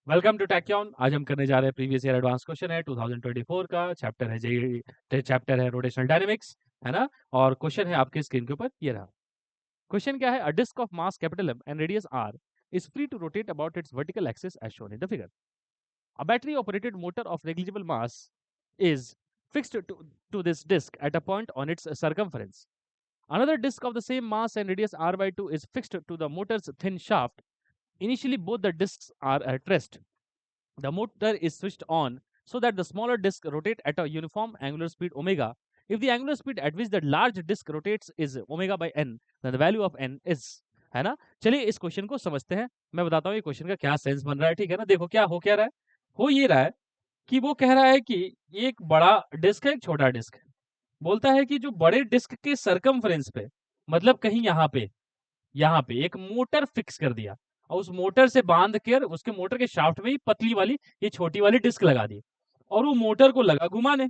Welcome to टैक्यून। आज हम करने जा रहे हैं प्रीवियस ईयर एडवांस क्वेश्चन है 2024 का। चैप्टर है रोटेशनल डायनेमिक्स, है ना। और क्वेश्चन है आपके स्क्रीन के ऊपर, ये रहा। क्वेश्चन क्या है? A disc of mass capital M and radius R is free to rotate about its vertical axis as shown in the figure. A battery operated motor of negligible mass is fixed to this disk at a point on its circumference. Another disk of the same mass and radius R by 2 is fixed to the motor's thin shaft. Initially both the disks are at rest. The motor is switched on so that the smaller disk rotate at a uniform angular speed omega. If the angular speed at which the large disk rotates is omega by n, then the value of n is, है ना। चलिए इस question को समझते हैं। मैं बताता हूँ ये क्वेश्चन का क्या सेंस बन रहा है, ठीक है ना। देखो क्या रहा है। हो ये रहा है कि वो कह रहा है कि ये एक बड़ा डिस्क है, एक छोटा डिस्क है। बोलता है कि जो बड़े डिस्क के सरकमफ्रेंस पे, मतलब कहीं यहाँ पे एक मोटर फिक्स कर दिया और उस मोटर से बांध कर उसके मोटर के शाफ्ट में ही पतली वाली ये छोटी वाली डिस्क लगा दी और वो मोटर को लगा घुमाने।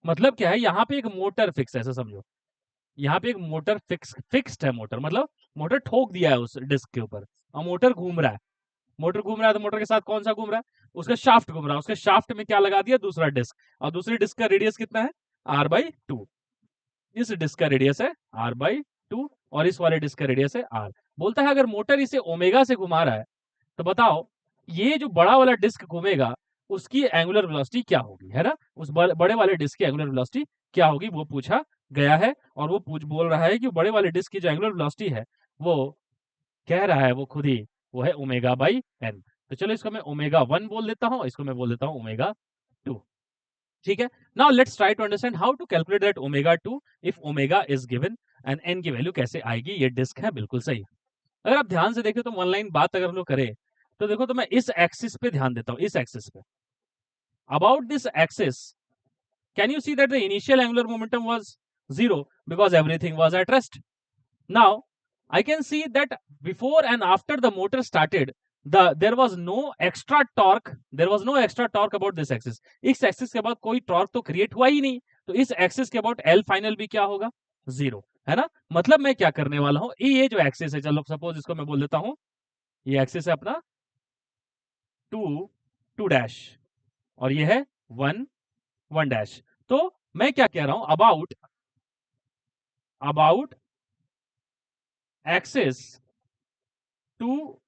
मतलब क्या है, यहाँ पे एक मोटर फिक्स है, ऐसा समझो। यहाँ पे एक मोटर फिक्स्ड है। मोटर मतलब मोटर ठोक दिया है उस डिस्क के ऊपर और मोटर घूम रहा है। मोटर घूम रहा है तो मोटर के साथ कौन सा घूम रहा है? उसका शाफ्ट घूम रहा है। उसके शाफ्ट में क्या लगा दिया? दूसरा डिस्क। और दूसरी डिस्क का रेडियस कितना है? R/2। इस डिस्क का रेडियस है R/2 और इस वाले डिस्क का रेडियस है R। बोलता है अगर मोटर इसे ओमेगा से घुमा रहा है तो बताओ ये जो बड़ा वाला डिस्क घूमेगा उसकी एंगुलर वेलोसिटी क्या होगी, है ना। उस बड़े वाले डिस्क की एंगुलर वेलोसिटी क्या होगी वो पूछा गया है। और वो बोल रहा है कि बड़े वाले डिस्क की जो एंगुलर वेलोसिटी है वो कह रहा है वो खुद ही वो है ω/n। तो चलो इसको मैं ω1 बोल देता हूँ, इसको मैं बोल देता हूँ ω2। ठीक है। Now let's try to understand how to calculate that ω2 if omega is given and n की वैल्यू कैसे आएगी। ये डिस्क है, बिल्कुल सही। अगर आप ध्यान से देखें तो वन लाइन बात अगर हम लोग करें तो देखो, तो मैं इस एक्सिस पे ध्यान देता हूं, इस एक्सिस पे। About this axis can you see that the initial angular momentum was zero because everything was at rest. Now I can see that before and after the motor started, there was no extra torque. There was no extra torque about this axis. इस axis के बाद कोई torque तो create हुआ ही नहीं, तो इस axis के अबाउट एल फाइनल भी क्या होगा? जीरो, है ना। मतलब मैं क्या करने वाला हूं, ये जो एक्सिस है, चलो सपोज इसको मैं बोल देता हूं, ये एक्सिस है अपना 2 और ये है 1 तो मैं क्या कह रहा हूं, about axis 2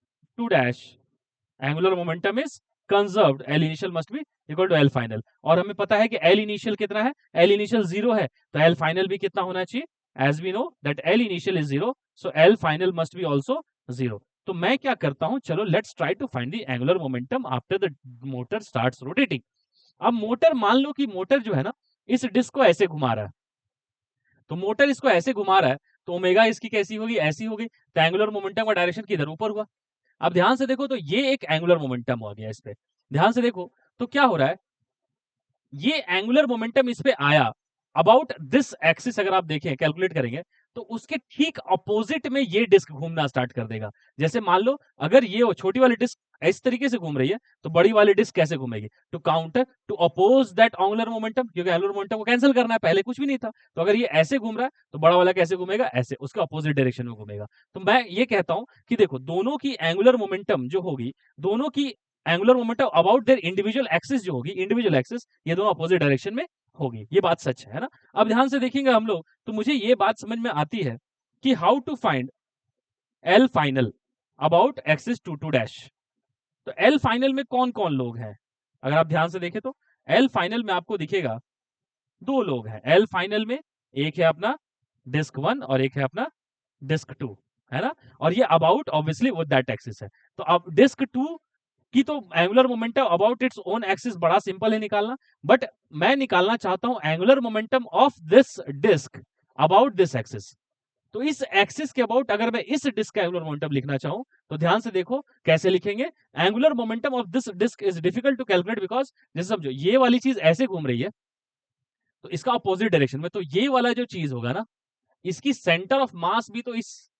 angular momentum is conserved, L initial must be equal to L final. और हमें पता है कि एल इनिशियल कितना है? एल इनिशियल 0 है, तो एल फाइनल भी कितना होना चाहिए? As we know that L initial is 0, so L final must be also 0। तो मैं क्या करता हूं, चलो let's try to find the angular momentum after the motor starts rotating. अब मोटर, मान लो कि मोटर जो है ना इस डिस्क को ऐसे घुमा रहा है, तो मोटर इसको ऐसे घुमा रहा है तो ओमेगा इसकी कैसी होगी? ऐसी होगी। तो एंगुलर मोमेंटम का डायरेक्शन किधर? ऊपर हुआ। अब ध्यान से देखो तो ये एक एंगुलर मोमेंटम हो गया इस पे। ध्यान से देखो तो क्या हो रहा है, ये एंगुलर मोमेंटम इस पे आया अबाउट दिस एक्सिस। अगर आप देखें, कैलकुलेट करेंगे तो उसके ठीक अपोजिट में ये डिस्क घूमना स्टार्ट कर देगा। जैसे मान लो अगर ये छोटी वाली डिस्क इस तरीके से घूम रही है तो बड़ी वाली डिस्क कैसे घूमेगी? To counter, to oppose that angular momentum, क्योंकि एंगुलर मोमेंटम को कैंसिल करना है, पहले कुछ भी नहीं था। तो अगर ये ऐसे घूम रहा है तो बड़ा वाला कैसे घूमेगा? ऐसे, उसके अपोजिट डायरेक्शन में घूमेगा। तो मैं ये कहता हूं कि देखो, दोनों की एंगुलर मोमेंटम जो होगी, दोनों की angular momentum about their individual axis जो होगी, इंडिविजुअल एक्सिस, ये दोनों अपोजिट डायरेक्शन में होगी। ये बात सच है ना। अब ध्यान से देखेंगे हम लोग तो मुझे ये बात समझ में आती है कि how to find L final about axis 2 तो एल फाइनल में कौन कौन लोग हैं? अगर आप ध्यान से देखें तो एल फाइनल में आपको दिखेगा दो लोग हैं एल फाइनल में। एक है अपना डिस्क 1 और एक है अपना डिस्क 2, है ना। और ये about obviously with that axis है। तो अब डिस्क 2 की तो angular momentum about its own axis बड़ा सिंपल है निकालना, बट मैं निकालना चाहता हूं angular momentum of this disc about this axis. तो इस एक्सिस के अबाउट अगर मैं इस डिस्क का एंगुलर मोमेंटम लिखना चाहूं तो ध्यान से देखो कैसे लिखेंगे। Angular momentum of this disc is difficult to calculate because जैसे समझो ये वाली चीज ऐसे घूम रही है तो इसका अपोजिट डायरेक्शन में, तो ये वाला जो चीज होगा ना इसकी सेंटर ऑफ मास भी तो इस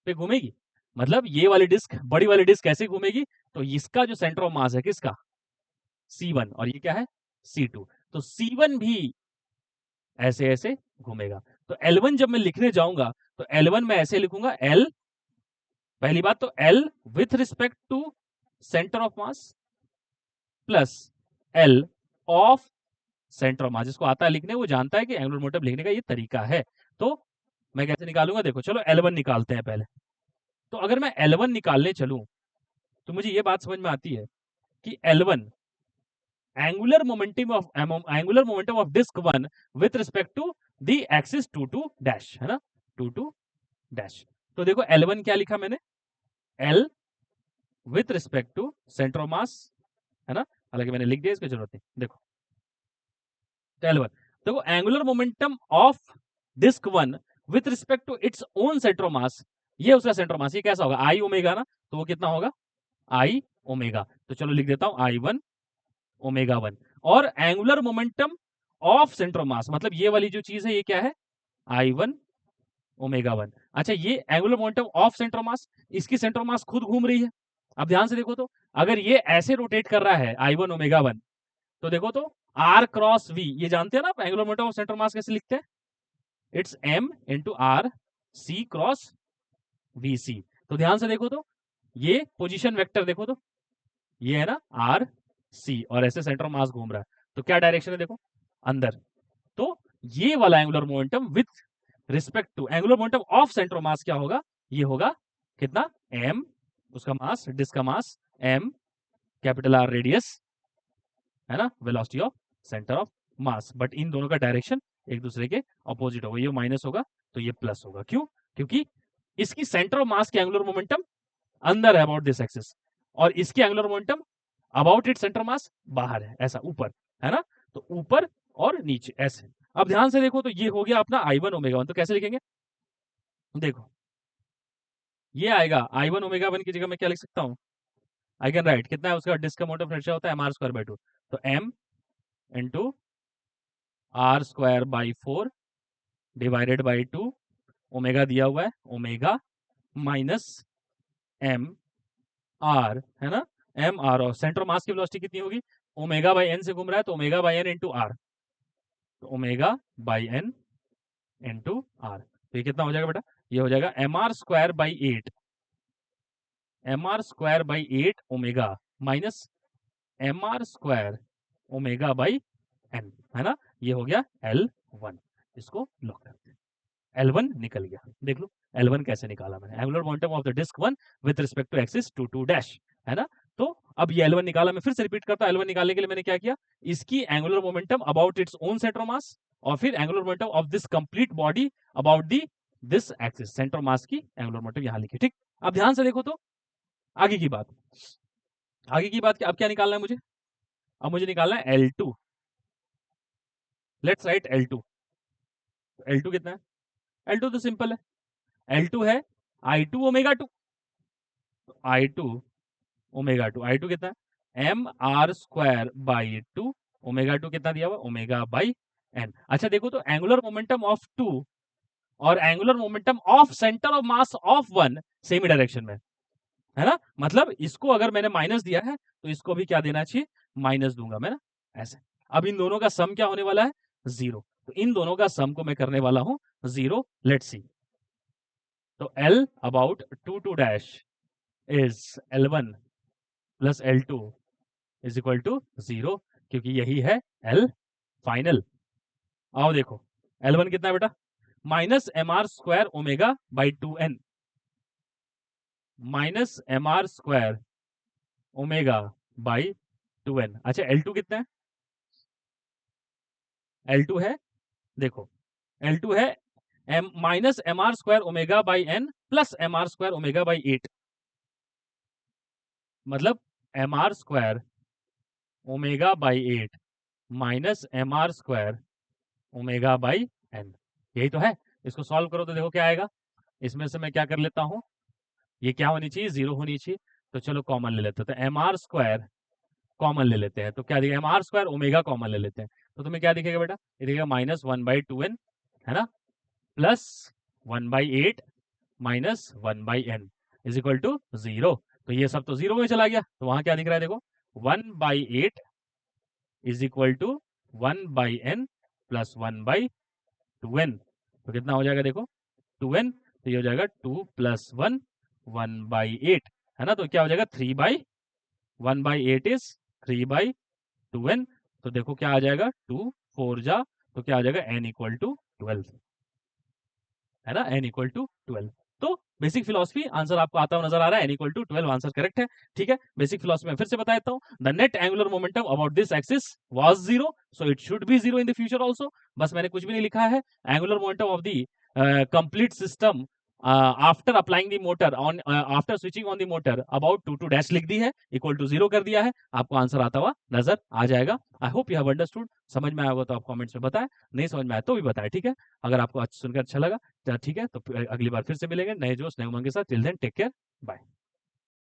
पे घूमेगी। मतलब ये वाली डिस्क, बड़ी वाली डिस्क कैसे घूमेगी? तो इसका जो सेंटर ऑफ मास है किसका? C1 और ये क्या है? C2। तो C1 भी ऐसे ऐसे घूमेगा। तो L1 जब मैं लिखने जाऊंगा तो L1 मैं ऐसे लिखूंगा L, पहली बात तो L with respect to centre of mass plus L of centre of mass. जिसको आता है लिखने वो जानता है कि एंगुलर मोमेंटम लिखने का ये तरीका है। तो मैं कैसे निकालूंगा, देखो चलो L1 निकालते हैं पहले। तो अगर मैं L1 निकालने चलूं तो मुझे ये बात समझ में आती है कि L1 angular momentum of disc 1 with respect to the axis 2 2 dash, है ना, 2 2 डैश। तो देखो L1 क्या लिखा मैंने, L with respect to centre of mass, है ना, हालांकि मैंने लिख दिया, इसकी जरूरत नहीं। देखो L1, देखो angular momentum of disc 1 with respect to its own centre of mass, ये उसका सेंटर ऑफ मास, ये कैसा होगा, आई ओमेगा ना, तो वो कितना होगा, आई ओमेगा। तो चलो लिख देता हूं I1 ओमेगा 1। और angular momentum of centre of मास, मतलब ये वाली जो चीज है ये क्या है, I1 ओमेगा 1। अच्छा, ये angular momentum of centre of मास, इसकी सेंटर ऑफ मास खुद घूम रही है। अब ध्यान से देखो तो, अगर ये ऐसे रोटेट कर रहा है I1 ओमेगा 1, तो देखो तो R क्रॉस V, ये जानते हैं ना आप angular momentum of centre of mass कैसे लिखते हैं, it's M into R C cross V C. तो ध्यान से देखो तो, ये पोजीशन वेक्टर देखो तो, ये है ना आर सी, और ऐसे सेंटर ऑफ मास घूम रहा है, तो क्या डायरेक्शन है देखो, अंदर। तो ये वाला angular momentum with respect to angular momentum of centre of mass क्या होगा, ये होगा कितना, m, उसका मास, डिस्क का मास m, कैपिटल R रेडियस, है ना, velocity of centre of mass. But in दोनों का डायरेक्शन एक दूसरे के अपोजिट होगा, ये माइनस होगा तो ये प्लस होगा। क्यों, क्योंकि इसकी सेंटर ऑफ मास के एंगुलर मोमेंटम अंदर है अबाउट दिस एक्सिस, और इसके angular momentum about it centre mass बाहर है, ऐसा ऊपर, है ना, तो ऊपर और नीचे ऐसे। अब ध्यान से देखो तो ये हो गया अपना I1 ओमेगा 1। तो कैसे लिखेंगे, देखो ये आएगा I1 ओमेगा 1 की जगह मैं क्या लिख सकता हूं, आई कैन राइट, कितना है उसका डिस्क का मोमेंटम फ्रैक्शन होता है mr स्क्वायर बाय 2, तो m into R square by 4 divided by 2, omega दिया हुआ है, ओमेगा माइनस m r, है ना, m r, और सेंटर मास की वेलोसिटी कितनी होगी, ओमेगा बाई n से घूम रहा है, तो omega by n into R, तो omega by n into R. तो ये कितना हो जाएगा बेटा, ये हो जाएगा mr square by 8, mr square by 8 omega minus mr square omega by n, है ना, ये हो गया L1। इसको लॉक करते हैं, L1 निकल गया। देख लो L1 कैसे निकाला मैंने, angular momentum of the disc 1 with respect to axis 2 2 dash, है ना। तो अब ये L1 निकाला, मैं फिर से रिपीट करता हूं, L1 निकालने के लिए मैंने क्या किया, इसकी angular momentum about its own centre of मास, और फिर angular momentum of this complete body about the this axis, centre of मास की एंगुलर मोमेंटम यहां लिखी, ठीक। अब ध्यान से देखो तो आगे की बात, आगे की बात, अब क्या निकालना है मुझे, अब मुझे निकालना है L2। Let's write L2। L2 कितना है, L2 तो सिंपल है, L2 है I2 omega 2, I2 omega 2, I2 कितना है, M R square by 2, omega 2 कितना दिया हुआ, ओमेगा बाई n। अच्छा देखो तो एंगुलर मोमेंटम ऑफ 2 और angular momentum of centre of mass of 1 same he direction में, है ना, मतलब इसको अगर मैंने माइनस दिया है तो इसको भी क्या देना चाहिए, माइनस दूंगा मैं ना, ऐसे। अब इन दोनों का सम क्या होने वाला है, 0, तो इन दोनों का सम को मैं करने वाला हूं 0, लेट्स सी। तो L about 2 2 dash is L1 plus L2 is equal to 0, क्योंकि यही है L फाइनल। आओ देखो L1 कितना है बेटा, minus M R square omega by 2n, minus M R square omega by 2n। अच्छा L2 कितना है, L2 है, देखो L2 है M minus M R square omega by n plus M R square omega by 8, मतलब M R square omega by 8 minus M R square omega by n, यही तो है। इसको सॉल्व करो तो देखो क्या आएगा, इसमें से मैं क्या कर लेता हूं, ये क्या होनी चाहिए, 0 होनी चाहिए, तो चलो कॉमन ले लेते हैं, तो एम आर स्क्वायर कॉमन ले लेते हैं, तो क्या दिखेगा, M R square omega common ले लेते हैं, तो तुम्हें क्या दिखेगा बेटा, ये दिखेगा माइनस 1/2n, है ना, plus 1/8 minus 1/n is equal to 0। तो ये सब तो 0 में चला गया, तो वहां क्या दिख रहा है देखो, 1/8 is equal to 1/n plus 1/2n, तो कितना हो जाएगा देखो 2n, तो ये हो जाएगा 2 प्लस 1 1/8, है ना, तो क्या हो जाएगा 3/2, 1/8 इज 3/2n। तो देखो क्या आ जाएगा, 2 4 जा, तो क्या आ जाएगा, n इक्वल टू 12, है ना, n इक्वल टू 12। तो बेसिक फिलोसफी आंसर आपको आता हुआ नजर आ रहा है, n equal to 12 answer correct है। ठीक है, बेसिक फिलोसफी में फिर से बता देता हूँ, the net angular momentum about this axis was zero, so it should be zero in the future also. बस मैंने कुछ भी नहीं लिखा है, angular momentum of the complete system after applying the motor on, after switching on the motor about 2 dash लिख दी है, equal to 0 कर दिया है, आपको आंसर आता हुआ नजर आ जाएगा। I hope you have understood. समझ में आया होगा तो आप कमेंट्स में बताएं, नहीं समझ में आया तो भी बताएं। ठीक है, अगर आपको सुनकर अच्छा लगा, ठीक है, तो अगली बार फिर से मिलेंगे नए जोश नए उमंग के साथ। Till then take care, bye.